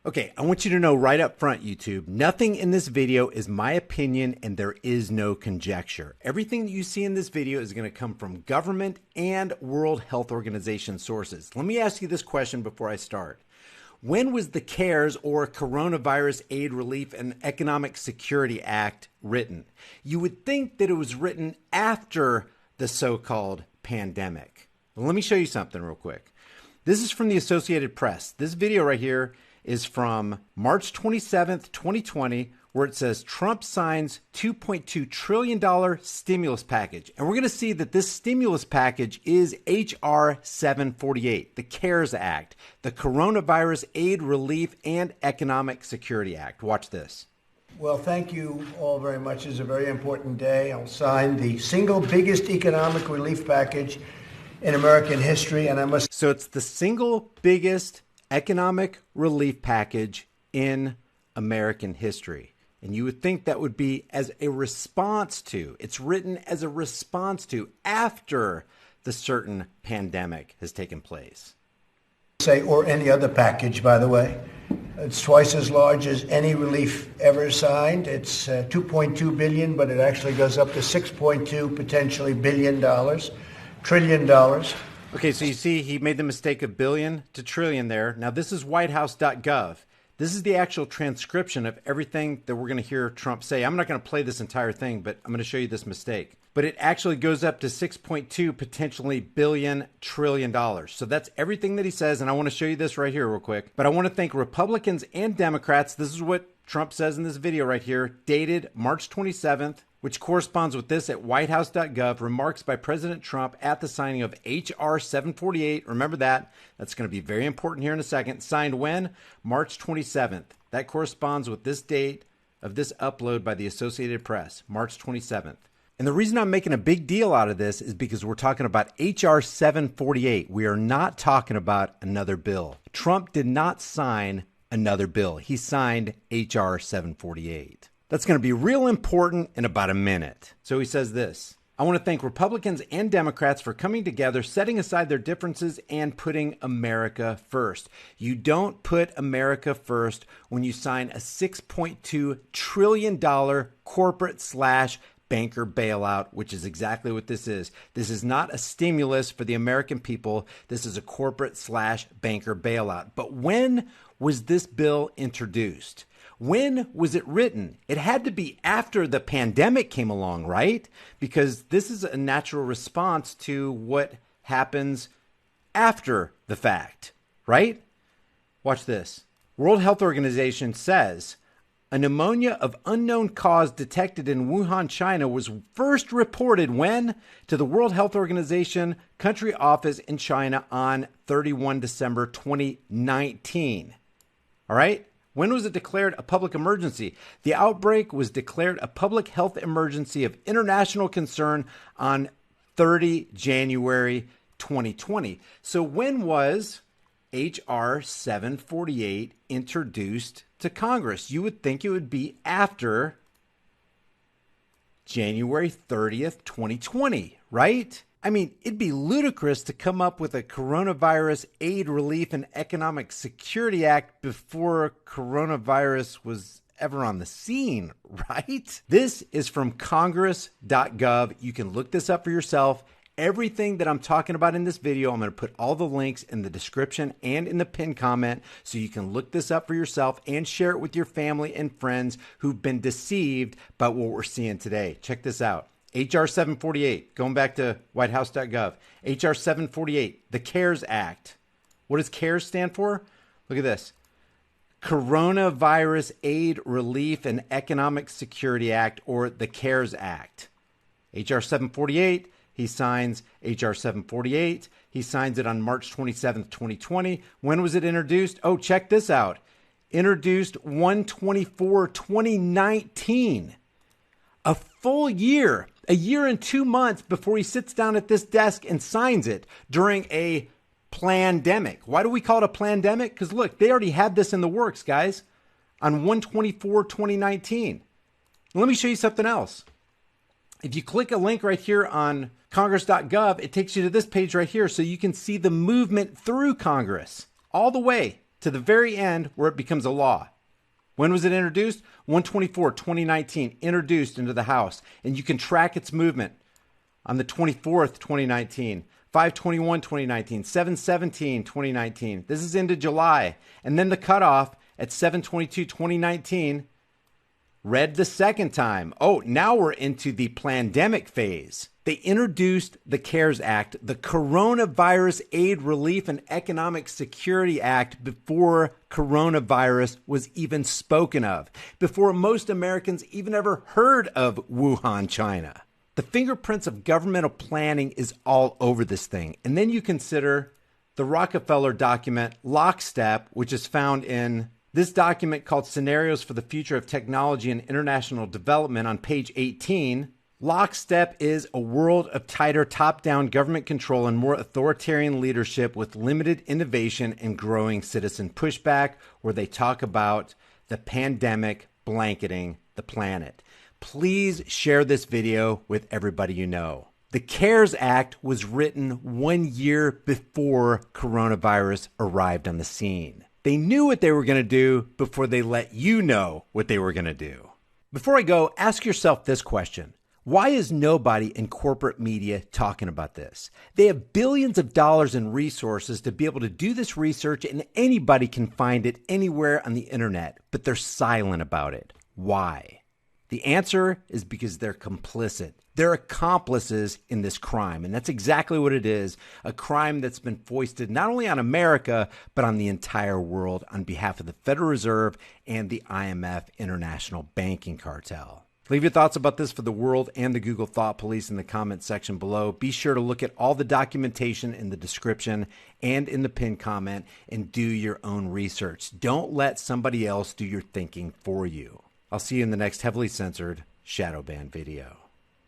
Okay, I want you to know right up front, YouTube, nothing in this video is my opinion and there is no conjecture. Everything that you see in this video is going to come from government and World Health Organization sources. Let me ask you this question before I start. When was the CARES or Coronavirus Aid, Relief, and Economic Security Act written? You would think that it was written after the so-called pandemic. Well, let me show you something real quick. This is from the Associated Press. This video right here is from March 27th, 2020, where it says Trump signs $2.2 trillion stimulus package. And we're going to see that this stimulus package is H.R. 748, the CARES Act, the Coronavirus Aid, Relief, and Economic Security Act. Watch this. Well, thank you all very much. It's a very important day. I'll sign the single biggest economic relief package in American history, and I must... So it's the single biggest economic relief package in American history. And you would think that would be as a response to, it's written as a response to after the certain pandemic has taken place. Say, or any other package, by the way. It's twice as large as any relief ever signed. It's $2.2 billion, but it actually goes up to $6.2 potentially trillion dollars. Okay, so you see he made the mistake of billion to trillion there. Now this is whitehouse.gov. This is the actual transcription of everything that we're going to hear Trump say. I'm not going to play this entire thing, but I'm going to show you this mistake. But it actually goes up to 6.2 potentially billion trillion dollars. So that's everything that he says, and I want to show you this right here real quick. But I want to thank Republicans and Democrats. This is what Trump says in this video right here, dated March 27th, which corresponds with this at whitehouse.gov, remarks by President Trump at the signing of H.R. 748. Remember that. That's going to be very important here in a second. Signed when? March 27th. That corresponds with this date of this upload by the Associated Press, March 27th. And the reason I'm making a big deal out of this is because we're talking about H.R. 748. We are not talking about another bill. Trump did not sign another bill. He signed H.R. 748. That's going to be real important in about a minute. So he says this: I want to thank Republicans and Democrats for coming together, setting aside their differences, and putting America first. You don't put America first when you sign a $6.2 trillion corporate/banker bailout, which is exactly what this is. This is not a stimulus for the American people. This is a corporate/banker bailout. But when was this bill introduced? When was it written? It had to be after the pandemic came along, right? Because this is a natural response to what happens after the fact, right? Watch this. World Health Organization says a pneumonia of unknown cause detected in Wuhan, China was first reported when? To the World Health Organization country office in China on 31 December 2019. All right? When was it declared a public emergency? The outbreak was declared a public health emergency of international concern on 30 January 2020. So when was H.R. 748 introduced to Congress? You would think it would be after January 30th, 2020, right? I mean, it'd be ludicrous to come up with a Coronavirus Aid, Relief, and Economic Security Act before coronavirus was ever on the scene, right? This is from congress.gov. You can look this up for yourself. Everything that I'm talking about in this video, I'm going to put all the links in the description and in the pinned comment so you can look this up for yourself and share it with your family and friends who've been deceived by what we're seeing today. Check this out. H.R. 748, going back to whitehouse.gov. H.R. 748, the CARES Act. What does CARES stand for? Look at this. Coronavirus Aid, Relief, and Economic Security Act, or the CARES Act. H.R. 748, he signs H.R. 748. He signs it on March 27th, 2020. When was it introduced? Oh, check this out. Introduced 1/24/2019. A full year, a year and 2 months before he sits down at this desk and signs it during a plandemic. Why do we call it a plandemic? Because look, they already had this in the works, guys, on 1/24/2019. Let me show you something else. If you click a link right here on congress.gov, it takes you to this page right here so you can see the movement through Congress all the way to the very end where it becomes a law. When was it introduced? 1/24/2019, introduced into the House, and you can track its movement on the 24th, 2019, 5/21/2019, 7/17/2019. This is into July. And then the cutoff at 7/22/2019 read the second time. Oh, now we're into the pandemic phase. They introduced the CARES Act, the Coronavirus Aid, Relief, and Economic Security Act, before coronavirus was even spoken of, before most Americans even ever heard of Wuhan, China. The fingerprints of governmental planning is all over this thing. And then you consider the Rockefeller document, Lockstep, which is found in this document called Scenarios for the Future of Technology and International Development on page 18. Lockstep is a world of tighter top-down government control and more authoritarian leadership with limited innovation and growing citizen pushback, where they talk about the pandemic blanketing the planet. Please share this video with everybody you know. The CARES Act was written 1 year before coronavirus arrived on the scene. They knew what they were going to do before they let you know what they were going to do. Before I go, ask yourself this question. Why is nobody in corporate media talking about this? They have billions of dollars in resources to be able to do this research, and anybody can find it anywhere on the internet, but they're silent about it. Why? The answer is because they're complicit. They're accomplices in this crime, and that's exactly what it is, a crime that's been foisted not only on America, but on the entire world on behalf of the Federal Reserve and the IMF International Banking Cartel. Leave your thoughts about this for the world and the Google Thought Police in the comments section below. Be sure to look at all the documentation in the description and in the pinned comment and do your own research. Don't let somebody else do your thinking for you. I'll see you in the next heavily censored shadow ban video.